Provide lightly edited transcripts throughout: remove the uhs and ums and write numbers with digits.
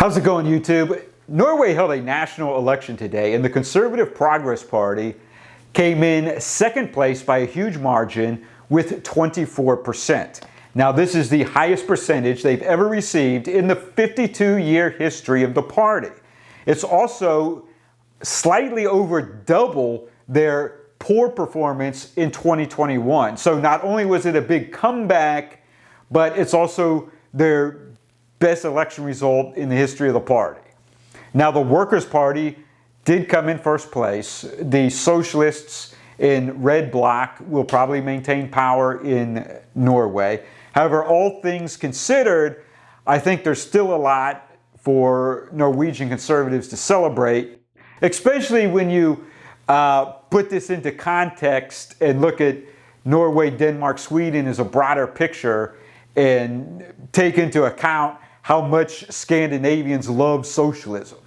How's it going, YouTube? Norway held a national election today, and the Conservative Progress Party came in second place by a huge margin with 24%. Now, this is the highest percentage they've ever received in the 52-year history of the party. It's also slightly over double their poor performance in 2021. So not only was it a big comeback, but it's also their best election result in the history of the party. Now, the Workers' Party did come in first place. The Socialists in red bloc will probably maintain power in Norway. However, all things considered, I think there's still a lot for Norwegian conservatives to celebrate, especially when you put this into context and look at Norway, Denmark, Sweden as a broader picture and take into account how much Scandinavians love socialism.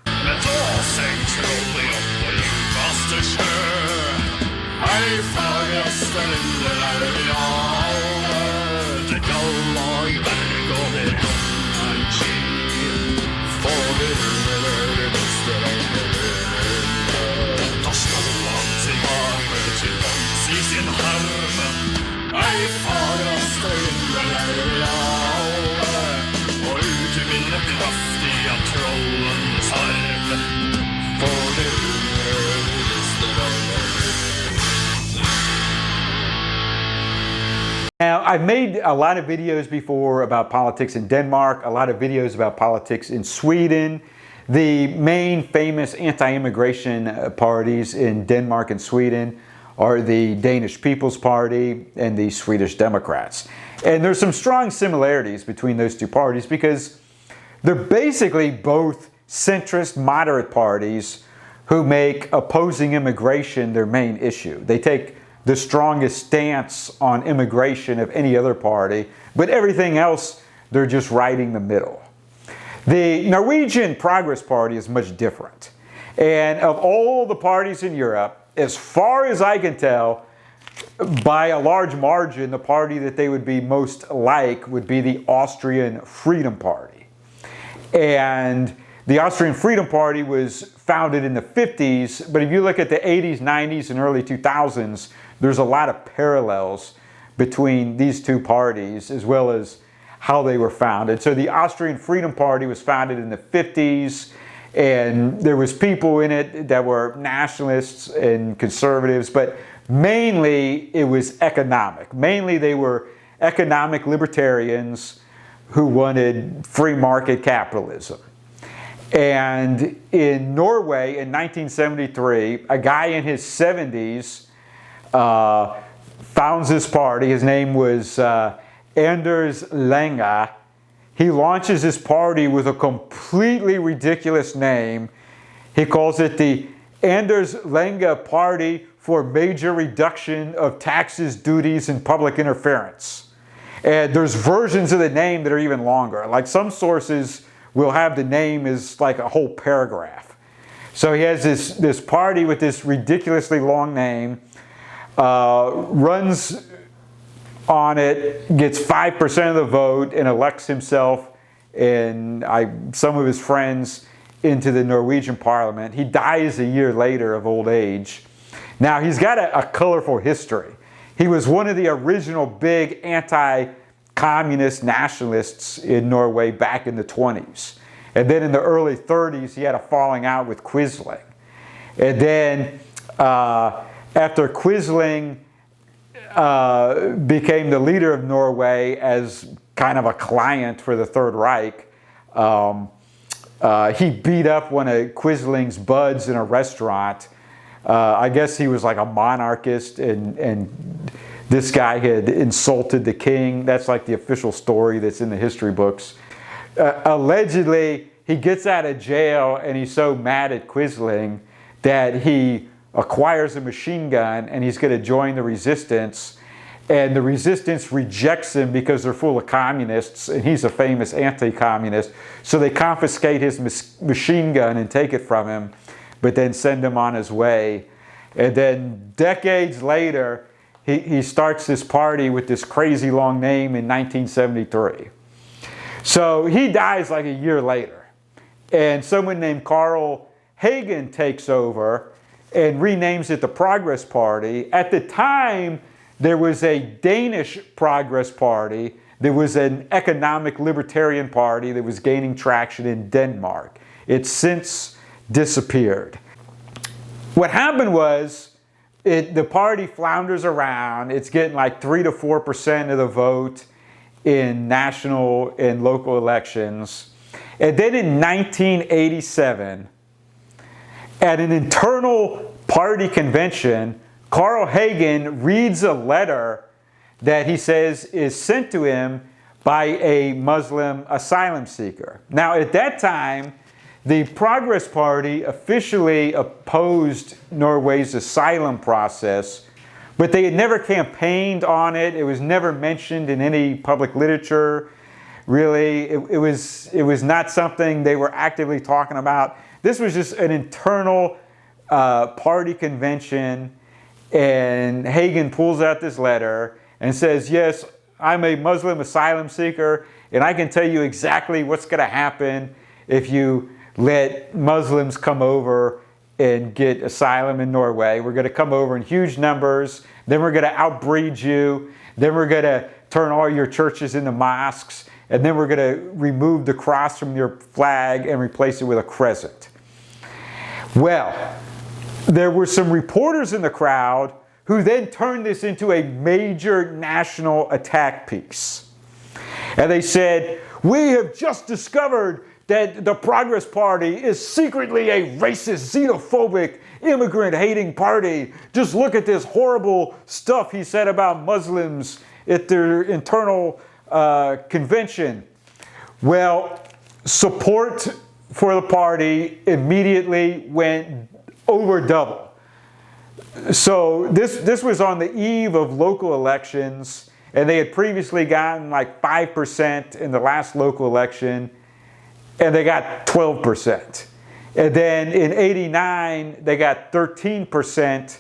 Now, I've made a lot of videos before about politics in Denmark, a lot of videos about politics in Sweden. The main famous anti-immigration parties in Denmark and Sweden are the Danish People's Party and the Swedish Democrats. And there's some strong similarities between those two parties because they're basically both centrist moderate parties who make opposing immigration their main issue. They take the strongest stance on immigration of any other party, but everything else, they're just right in the middle. The Norwegian Progress Party is much different. And of all the parties in Europe, as far as I can tell, by a large margin, the party that they would be most like would be the Austrian Freedom Party. And the Austrian Freedom Party was founded in the 50s, but if you look at the 80s, 90s, and early 2000s, there's a lot of parallels between these two parties as well as how they were founded. So the Austrian Freedom Party was founded in the 50s, and there was people in it that were nationalists and conservatives, but mainly it was economic. Mainly they were economic libertarians who wanted free market capitalism. And in Norway in 1973, a guy in his 70s founds this party. His name was Anders Lange. He launches his party with a completely ridiculous name. He calls it the Anders Lange Party for Major Reduction of Taxes, Duties, and Public Interference. And there's versions of the name that are even longer. Like some sources will have the name as like a whole paragraph. So he has this party with this ridiculously long name, runs on it, gets 5% of the vote, and elects himself and some of his friends into the Norwegian parliament. He dies a year later of old age. Now, he's got a colorful history. He was one of the original big anti-communist nationalists in Norway back in the 20s. And then in the early 30s, he had a falling out with Quisling. And then after Quisling became the leader of Norway as kind of a client for the Third Reich, he beat up one of Quisling's buds in a restaurant. I guess he was like a monarchist, and this guy had insulted the king. That's like the official story that's in the history books. Allegedly, he gets out of jail and he's so mad at Quisling that he acquires a machine gun and he's going to join the resistance. And the resistance rejects him because they're full of communists and he's a famous anti-communist. So they confiscate his machine gun and take it from him, but then send him on his way. And then decades later, he starts this party with this crazy long name in 1973. So he dies like a year later. and someone named Carl Hagen takes over and renames it the Progress Party. At the time, there was a Danish Progress Party. There was an economic libertarian party that was gaining traction in Denmark. It's since disappeared. What happened was, the party flounders around. It's getting like 3 to 4% of the vote in national and local elections. And then in 1987, at an internal party convention, Carl Hagen reads a letter that he says is sent to him by a Muslim asylum seeker. Now, at that time, the Progress Party officially opposed Norway's asylum process, but they had never campaigned on it. It was never mentioned in any public literature, really. It was not something they were actively talking about. This was just an internal party convention, and Hagen pulls out this letter and says, yes, I'm a Muslim asylum seeker, and I can tell you exactly what's going to happen if you let Muslims come over and get asylum in Norway. We're going to come over in huge numbers, then we're going to outbreed you, then we're going to turn all your churches into mosques, and then we're going to remove the cross from your flag and replace it with a crescent. Well, there were some reporters in the crowd who then turned this into a major national attack piece. And they said, we have just discovered that the Progress Party is secretly a racist, xenophobic, immigrant-hating party. Just look at this horrible stuff he said about Muslims at their internal convention. Well, support for the party immediately went over double. So this was on the eve of local elections, and they had previously gotten like 5% in the last local election, and they got 12%. And then in '89, they got 13%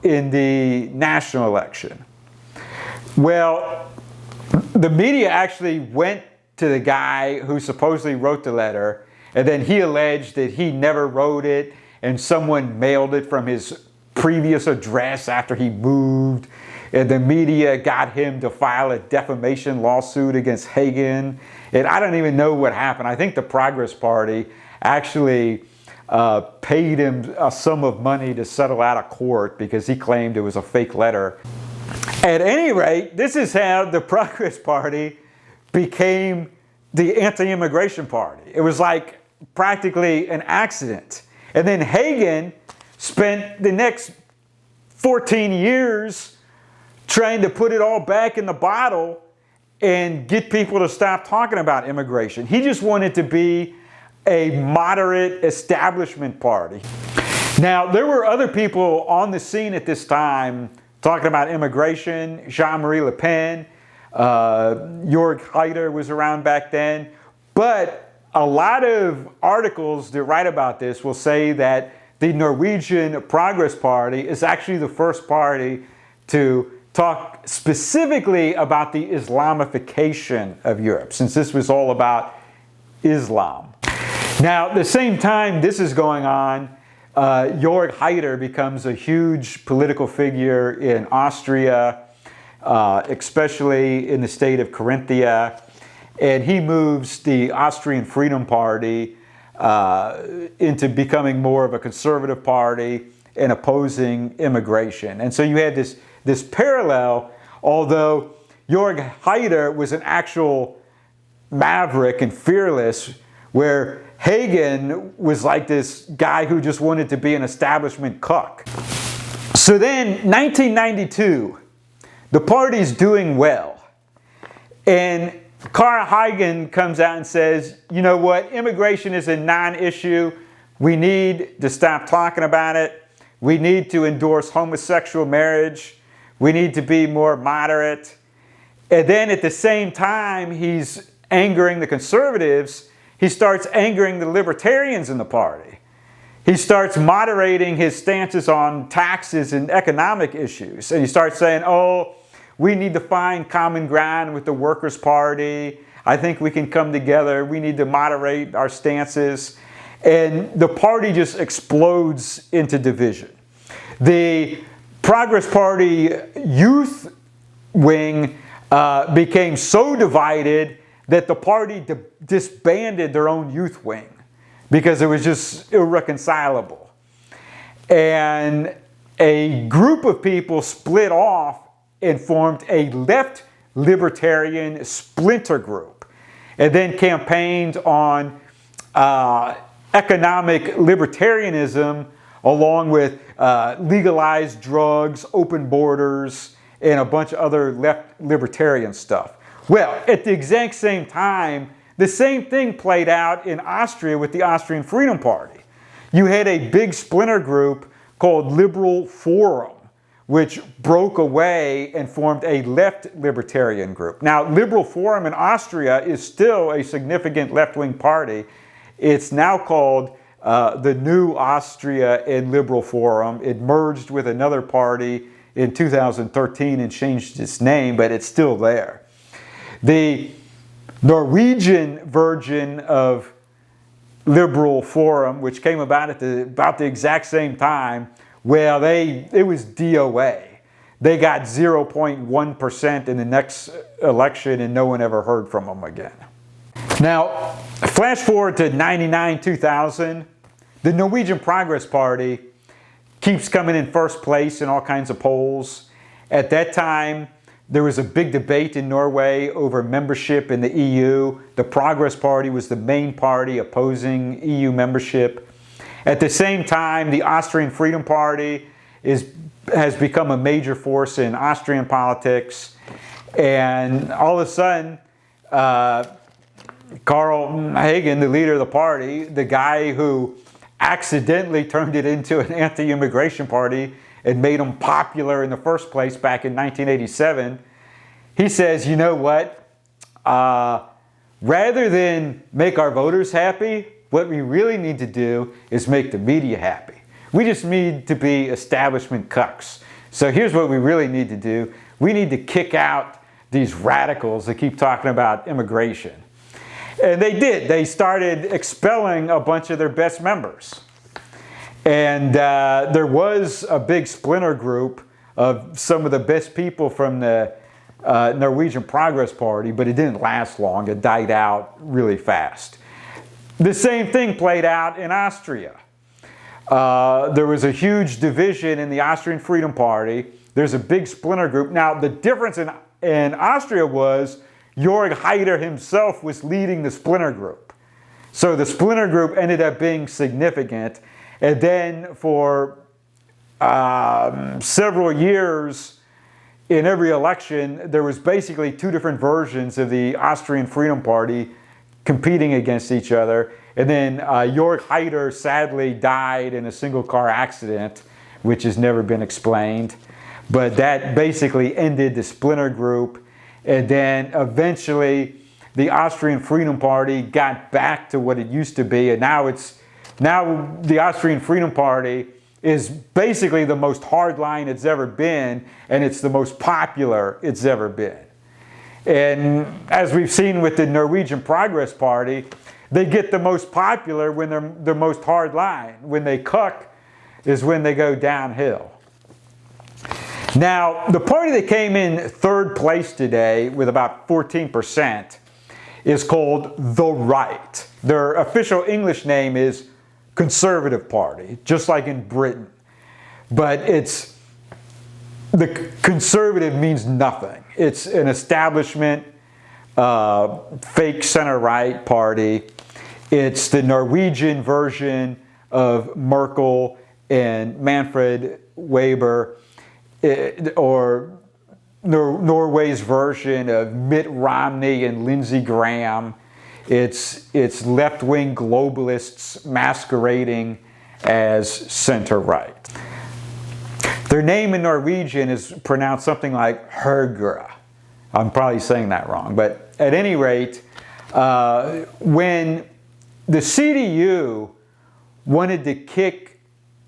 in the national election. Well, the media actually went to the guy who supposedly wrote the letter, and then he alleged that he never wrote it, and someone mailed it from his previous address after he moved. And the media got him to file a defamation lawsuit against Hagen. And I don't even know what happened. I think the Progress Party actually paid him a sum of money to settle out of court because he claimed it was a fake letter. At any rate, this is how the Progress Party became the anti-immigration party. It was like practically an accident. And then Hagen spent the next 14 years trying to put it all back in the bottle and get people to stop talking about immigration. He just wanted to be a moderate establishment party. Now, there were other people on the scene at this time talking about immigration. Jean-Marie Le Pen, Jörg Haider was around back then. But a lot of articles that write about this will say that the Norwegian Progress Party is actually the first party to talk specifically about the Islamification of Europe, since this was all about Islam. Now, at the same time this is going on, Jörg Haider becomes a huge political figure in Austria, especially in the state of Carinthia, and he moves the Austrian Freedom Party into becoming more of a conservative party and opposing immigration. And so you had this parallel, although Jörg Haider was an actual maverick and fearless, where Hagen was like this guy who just wanted to be an establishment cuck. So then, 1992, the party's doing well. And Carl Hagen comes out and says, you know what, immigration is a non-issue. We need to stop talking about it. We need to endorse homosexual marriage. We need to be more moderate. And then at the same time he's angering the conservatives, he starts angering the libertarians in the party. He starts moderating his stances on taxes and economic issues. And he starts saying, oh, we need to find common ground with the Workers' Party. I think we can come together. We need to moderate our stances. And the party just explodes into division. The Progress Party youth wing became so divided that the party disbanded their own youth wing because it was just irreconcilable. And a group of people split off and formed a left libertarian splinter group, and then campaigned on economic libertarianism along with legalized drugs, open borders, and a bunch of other left libertarian stuff. Well, at the exact same time, the same thing played out in Austria with the Austrian Freedom Party. You had a big splinter group called Liberal Forum, which broke away and formed a left libertarian group. Now, Liberal Forum in Austria is still a significant left-wing party. It's now called the New Austria and Liberal Forum. It merged with another party in 2013 and changed its name, but it's still there. The Norwegian version of Liberal Forum, which came about at about the exact same time, well, it was DOA. They got 0.1% in the next election, and no one ever heard from them again. Now, flash forward to 99, 2000. The Norwegian Progress Party keeps coming in first place in all kinds of polls. At that time, there was a big debate in Norway over membership in the EU. The Progress Party was the main party opposing EU membership. At the same time, the Austrian Freedom Party has become a major force in Austrian politics. And all of a sudden, Carl Hagen, the leader of the party, the guy who accidentally turned it into an anti-immigration party and made them popular in the first place back in 1987, he says, you know what? Rather than make our voters happy, what we really need to do is make the media happy. We just need to be establishment cucks. So here's what we really need to do. We need to kick out these radicals that keep talking about immigration. And they did. They started expelling a bunch of their best members. And there was a big splinter group of some of the best people from the Norwegian Progress Party, but it didn't last long. It died out really fast. The same thing played out in Austria. There was a huge division in the Austrian Freedom Party. There's a big splinter group. Now, the difference in Austria was Jörg Haider himself was leading the splinter group. So the splinter group ended up being significant. And then for several years, in every election, there was basically two different versions of the Austrian Freedom Party competing against each other. And then Jörg Haider sadly died in a single car accident, which has never been explained. But that basically ended the splinter group. And then eventually the Austrian Freedom Party got back to what it used to be. And now the Austrian Freedom Party is basically the most hardline it's ever been, and it's the most popular it's ever been. And as we've seen with the Norwegian Progress Party, they get the most popular when they're the most hardline. When they cuck is when they go downhill. Now, the party that came in third place today with about 14% is called The Right. Their official English name is Conservative Party, just like in Britain. But the conservative means nothing. It's an establishment, fake center-right party. It's the Norwegian version of Merkel and Manfred Weber, or Norway's version of Mitt Romney and Lindsey Graham. It's left-wing globalists masquerading as center-right. Their name in Norwegian is pronounced something like Høyre. I'm probably saying that wrong, but at any rate, when the CDU wanted to kick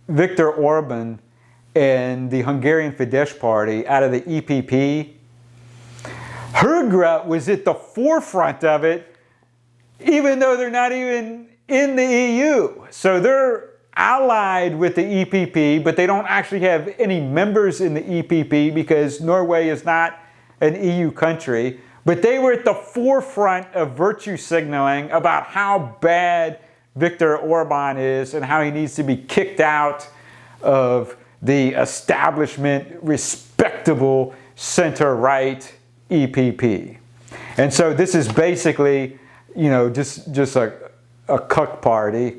Viktor Orban and the Hungarian Fidesz party out of the EPP, Hygge was at the forefront of it, even though they're not even in the EU. So they're allied with the EPP, but they don't actually have any members in the EPP because Norway is not an EU country. But they were at the forefront of virtue signaling about how bad Viktor Orban is and how he needs to be kicked out of the establishment, respectable center-right EPP. And so this is basically, you know, just a cuck party.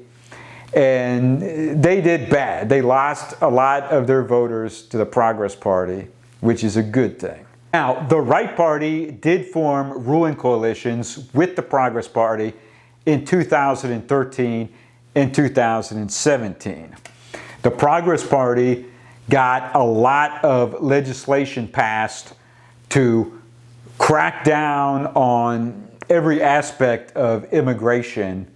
And they did bad. They lost a lot of their voters to the Progress Party, which is a good thing. Now, the Right Party did form ruling coalitions with the Progress Party in 2013 and 2017. The Progress Party got a lot of legislation passed to crack down on every aspect of immigration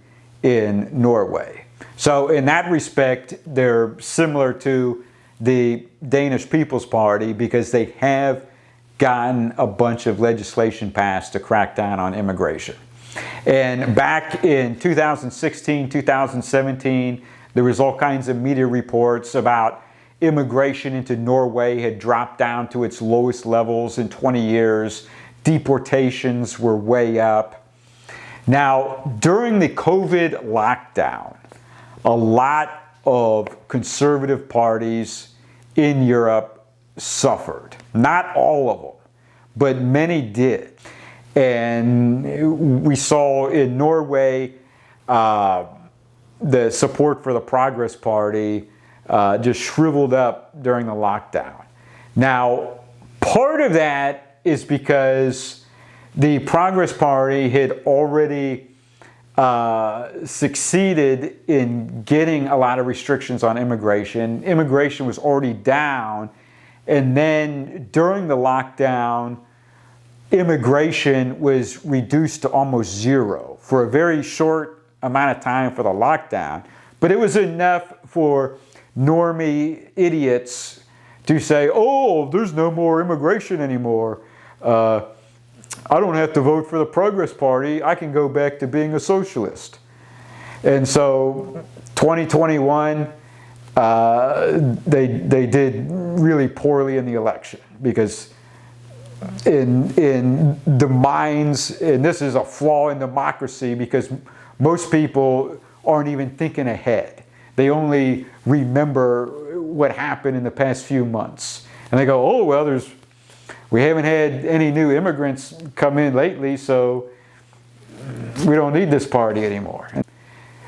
in Norway. So in that respect, they're similar to the Danish People's Party because they have gotten a bunch of legislation passed to crack down on immigration. And back in 2016, 2017, there was all kinds of media reports about immigration into Norway had dropped down to its lowest levels in 20 years. Deportations were way up. Now, during the COVID lockdown, a lot of conservative parties in Europe suffered. Not all of them, but many did. And we saw in Norway the support for the Progress Party just shriveled up during the lockdown. Now, part of that is because the Progress Party had already succeeded in getting a lot of restrictions on immigration. Immigration was already down, and then during the lockdown, immigration was reduced to almost zero for a very short amount of time for the lockdown. But it was enough for normie idiots to say, oh, there's no more immigration anymore. I don't have to vote for the Progress Party. I can go back to being a socialist. And so 2021, they did really poorly in the election because in the minds, and this is a flaw in democracy because most people aren't even thinking ahead. They only remember what happened in the past few months. And they go, oh, well, we haven't had any new immigrants come in lately, so we don't need this party anymore.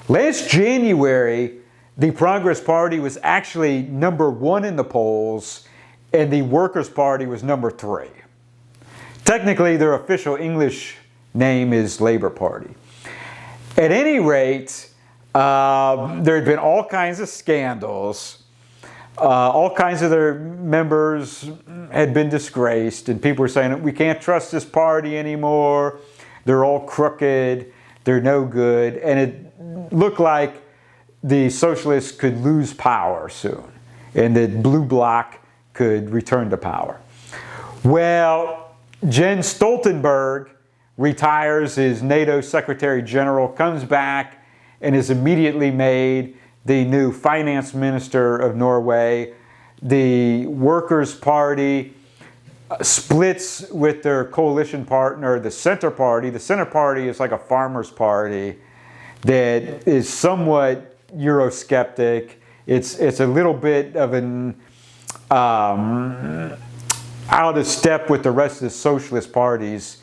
Last January, the Progress Party was actually #1 in the polls, and the Workers' Party was #3. Technically, their official English name is Labour Party. At any rate, there had been all kinds of scandals. All kinds of their members had been disgraced, and people were saying, we can't trust this party anymore. They're all crooked. They're no good. And it looked like the Socialists could lose power soon, and that Blue Bloc could return to power. Well, Jens Stoltenberg retires as NATO Secretary General, comes back, and is immediately made the new finance minister of Norway. The Workers' Party splits with their coalition partner, the Center Party. The Center Party is like a farmer's party that is somewhat Eurosceptic. It's a little bit of an out of step with the rest of the socialist parties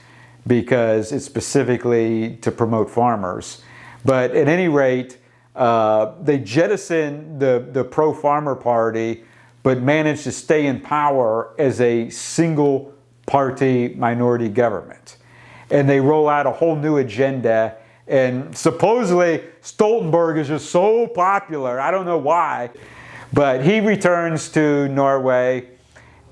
because it's specifically to promote farmers. But at any rate, they jettisoned the pro-farmer party, but managed to stay in power as a single-party minority government. And they roll out a whole new agenda, and supposedly Stoltenberg is just so popular, I don't know why, but he returns to Norway,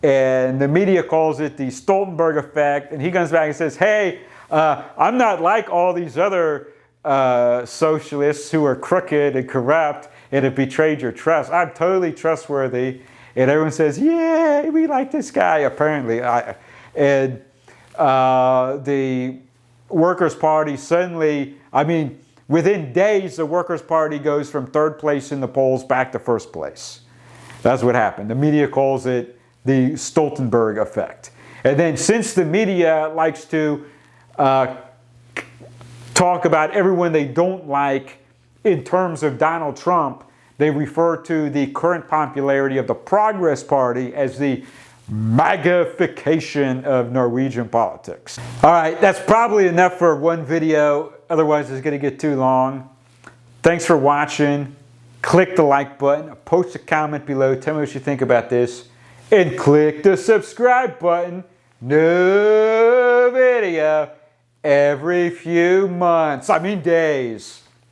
and the media calls it the Stoltenberg effect, and he comes back and says, hey, I'm not like all these other socialists who are crooked and corrupt and have betrayed your trust. I'm totally trustworthy. And everyone says, yay, we like this guy, apparently. And the Workers' Party suddenly, I mean, within days, the Workers' Party goes from third place in the polls back to first place. That's what happened. The media calls it the Stoltenberg effect. And then since the media likes to talk about everyone they don't like in terms of Donald Trump, they refer to the current popularity of the Progress Party as the magnification of Norwegian politics. All right, that's probably enough for one video. Otherwise, it's going to get too long. Thanks for watching. Click the like button. Post a comment below. Tell me what you think about this. And click the subscribe button. New video every few months. I mean days.